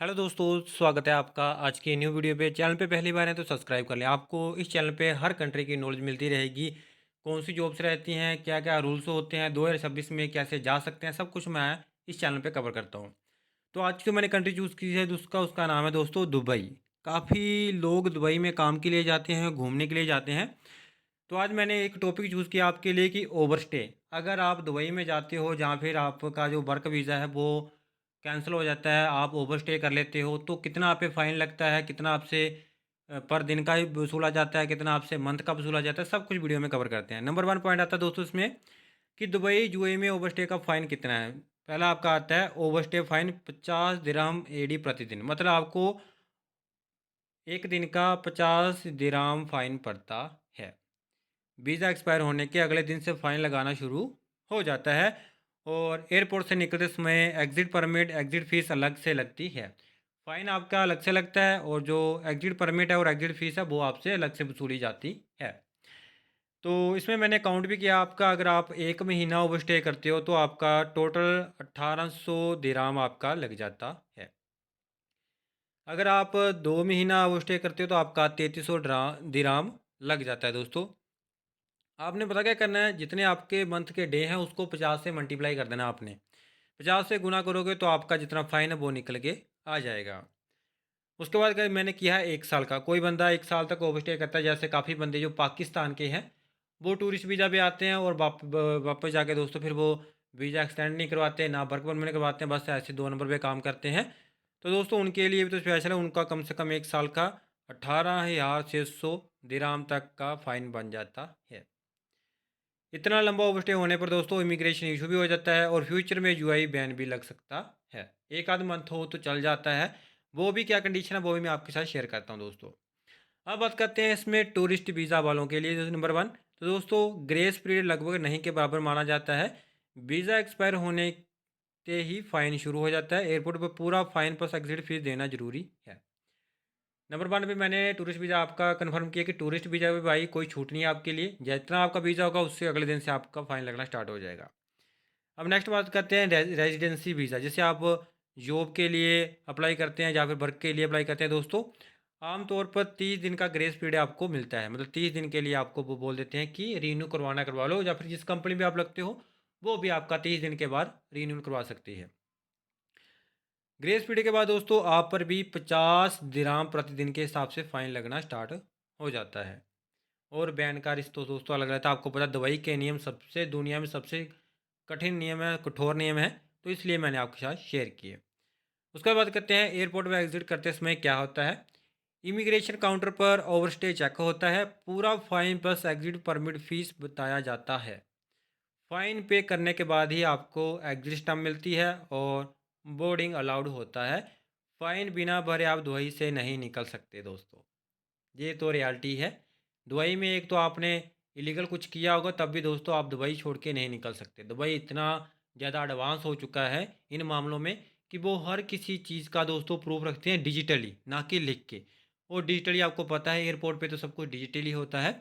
Hello दोस्तों, स्वागत है आपका आज की न्यू वीडियो पे। चैनल पे पहली बार है तो सब्सक्राइब कर लें। आपको इस चैनल पे हर कंट्री की नॉलेज मिलती रहेगी। कौन सी जॉब्स रहती हैं, क्या क्या रूल्स होते हैं, 2026 में कैसे जा सकते हैं, सब कुछ मैं इस चैनल पे कवर करता हूँ। तो आज जो मैंने कंट्री चूज़ की है उसका उसका नाम है दोस्तों दुबई। काफ़ी लोग दुबई में काम के लिए जाते हैं, घूमने के लिए जाते हैं। तो आज मैंने एक टॉपिक चूज़ किया आपके लिए कि ओवरस्टे। अगर आप दुबई में जाते हो जहाँ फिर आपका जो वर्क वीज़ा है वो कैंसिल हो जाता है, आप ओवरस्टे कर लेते हो, तो कितना आप पे फ़ाइन लगता है, कितना आपसे पर दिन का ही वसूला जाता है, कितना आपसे मंथ का वसूला जाता है, सब कुछ वीडियो में कवर करते हैं। नंबर 1 पॉइंट आता है दोस्तों इसमें कि दुबई यूएई में ओवरस्टे का फ़ाइन कितना है। पहला आपका आता है ओवरस्टे फ़ाइन 50 दिरहम एडी प्रतिदिन, मतलब आपको 1 दिन का 50 दिरहम फ़ाइन पड़ता है। वीज़ा एक्सपायर होने के अगले दिन से फ़ाइन लगाना शुरू हो जाता है और एयरपोर्ट से निकलते समय एग्ज़िट परमिट, एग्ज़िट फ़ीस अलग से लगती है। फ़ाइन आपका अलग से लगता है और जो एग्ज़िट परमिट है और एग्ज़िट फ़ीस है वो आपसे अलग से वसूली जाती है। तो इसमें मैंने काउंट भी किया आपका, अगर आप 1 महीना ओवरस्टे करते हो तो आपका टोटल 1800 दिरहम आपका लग जाता है। अगर आप 2 महीना ओवरस्टे करते हो तो आपका 3300 दिरहम लग जाता है दोस्तों। आपने पता क्या करना है, जितने आपके मंथ के डे हैं उसको 50 से मल्टीप्लाई कर देना आपने। 50 से गुना करोगे तो आपका जितना फ़ाइन है वो निकल के आ जाएगा। उसके बाद अगर मैंने किया है 1 साल का, कोई बंदा 1 साल तक ओवरस्टे करता है, जैसे काफ़ी बंदे जो पाकिस्तान के हैं, वो टूरिस्ट वीज़ा पे आते हैं और वापस जाके दोस्तों फिर वो वीज़ा एक्सटेंड नहीं करवाते, ना वर्क परमिट करवाते हैं, बस ऐसे 2 नंबर पे काम करते हैं। तो दोस्तों उनके लिए भी तो स्पेशल है, उनका कम से कम 1 साल का 18,600 दिरहम तक का फ़ाइन बन जाता है। इतना लंबा ओवरस्टे होने पर दोस्तों इमिग्रेशन इशू भी हो जाता है और फ्यूचर में यूआई बैन भी लग सकता है। एक आध मंथ हो तो चल जाता है, वो भी क्या कंडीशन है वो भी मैं आपके साथ शेयर करता हूँ दोस्तों। अब बात करते हैं इसमें टूरिस्ट वीज़ा वालों के लिए नंबर 1। तो दोस्तों ग्रेस पीरियड लगभग नहीं के बराबर माना जाता है। वीज़ा एक्सपायर होने से ही फ़ाइन शुरू हो जाता है। एयरपोर्ट पर पूरा फ़ाइन प्लस एग्जिट फीस देना ज़रूरी है। नंबर 1 पे मैंने टूरिस्ट वीज़ा आपका कन्फर्म किया कि टूरिस्ट वीज़ा में भाई कोई छूट नहीं है आपके लिए। जितना आपका वीज़ा होगा उससे अगले दिन से आपका फ़ाइन लगना स्टार्ट हो जाएगा। अब नेक्स्ट बात करते हैं रेजिडेंसी वीज़ा। जैसे आप जॉब के लिए अप्लाई करते हैं या फिर वर्क के लिए अप्लाई करते हैं दोस्तों, आमतौर पर 30 दिन का ग्रेस पीरियड आपको मिलता है। मतलब 30 दिन के लिए आपको वो बोल देते हैं कि रीन्यू करवाना करवा लो, या फिर जिस कंपनी में आप लगते हो वो भी आपका 30 दिन के बाद रीन्यू करवा सकती है। ग्रेस पीरियड के बाद दोस्तों आप पर भी 50 दिराम प्रतिदिन के हिसाब से फ़ाइन लगना स्टार्ट हो जाता है। और बैन का रिश्ता तो दोस्तों अलग रहता है। आपको पता है दुबई के नियम सबसे दुनिया में सबसे कठिन नियम है, कठोर नियम है, तो इसलिए मैंने आपके साथ शेयर किए। उसके बाद करते हैं एयरपोर्ट में एग्जिट करते समय क्या होता है। इमिग्रेशन काउंटर पर ओवरस्टे चेक होता है, पूरा fine plus exit permit fees बताया जाता है। फ़ाइन पे करने के बाद ही आपको एग्जिट स्टम्प मिलती है और बोर्डिंग अलाउड होता है। फ़ाइन बिना भरे आप दुबई से नहीं निकल सकते दोस्तों। ये तो रियलिटी है। दुबई में एक तो आपने इलीगल कुछ किया होगा तब भी दोस्तों आप दुबई छोड़ के नहीं निकल सकते। दुबई इतना ज़्यादा एडवांस हो चुका है इन मामलों में कि वो हर किसी चीज़ का दोस्तों प्रूफ रखते हैं डिजिटली, ना कि लिख के। और डिजिटली आपको पता है एयरपोर्ट पे तो सब कुछ डिजिटली होता है।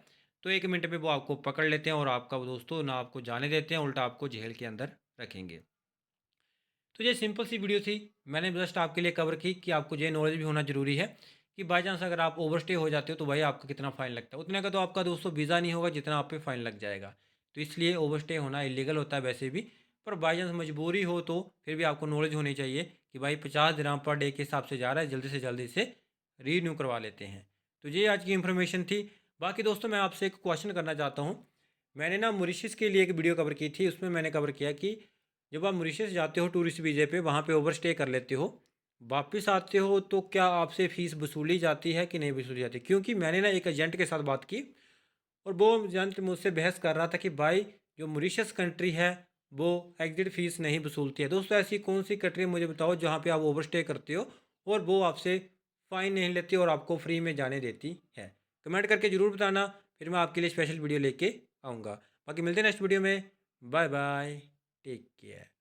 तो 1 मिनट में वो आपको पकड़ लेते हैं और आपका वो दोस्तों ना आपको जाने देते हैं, उल्टा आपको जेल के अंदर रखेंगे। तो ये सिंपल सी वीडियो थी। मैंने जस्ट आपके लिए कवर की कि आपको ये नॉलेज भी होना ज़रूरी है कि बाई चांस अगर आप ओवरस्टे हो जाते हो तो भाई आपका कितना फ़ाइन लगता है। उतने का तो आपका दोस्तों वीज़ा नहीं होगा जितना आप पे फ़ाइन लग जाएगा। तो इसलिए ओवरस्टे होना इलीगल होता है वैसे भी। पर बाई चांस मजबूरी हो तो फिर भी आपको नॉलेज होनी चाहिए कि भाई 50 दिरहम पर डे के हिसाब से जा रहा है, जल्दी से जल्दी से रीन्यू करवा लेते हैं। तो ये आज की इन्फॉर्मेशन थी। बाकी दोस्तों मैं आपसे एक क्वेश्चन करना चाहता हूँ। मैंने ना मॉरिशस के लिए एक वीडियो कवर की थी, उसमें मैंने कवर किया कि जब आप मॉरिशस जाते हो टूरिस्ट वीज़े पे, वहाँ पे ओवरस्टे कर लेते हो, वापस आते हो तो क्या आपसे फ़ीस वसूली जाती है कि नहीं वसूली जाती? क्योंकि मैंने ना एक एजेंट के साथ बात की और वो एजेंट मुझसे बहस कर रहा था कि भाई जो मॉरिशस कंट्री है वो एग्जिट फ़ीस नहीं वसूलती है। दोस्तों ऐसी कौन सी कंट्री है मुझे बताओ जहाँ पे आप ओवरस्टे करते हो और वो आपसे फ़ाइन नहीं लेती और आपको फ्री में जाने देती है? कमेंट करके ज़रूर बताना, फिर मैं आपके लिए स्पेशल वीडियो लेके आऊँगा। बाकी मिलते हैं नेक्स्ट वीडियो में। Bye bye, take care.